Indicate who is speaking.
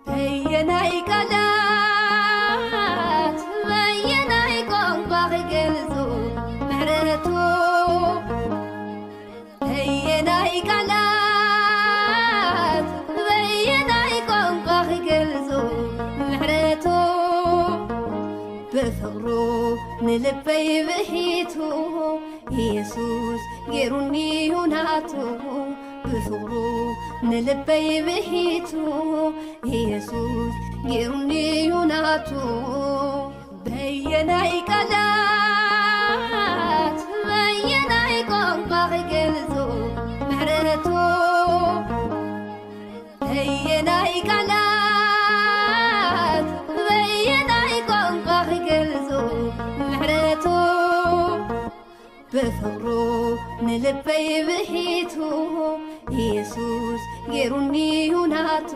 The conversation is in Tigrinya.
Speaker 1: በየናይ ቃላት በየናይ ቋንቋ ገልጾ ምሕረቱ በየናይ ቃላት በየናይ ቋንቋ ገልጾ ምሕረቱ በፍቅሩ ንልበይ ብሒቱ ኢየሱስ ገይሩኒ ሁናቱ በፍቅሩ ንልበይ ብሒቱ ኢየሱስ ገይሩኒ ሁናቱ በየናይ ቃላት በየናይ ቋንቋ ገልጾ ምሕረቱ በየናይ ቃላት በየናይ ቋንቋ ገልጾ ምሕረቱ በፍቅሩ ንልበይ ብሒቱ ኢየሱስ ገይሩኒ ሁናቱ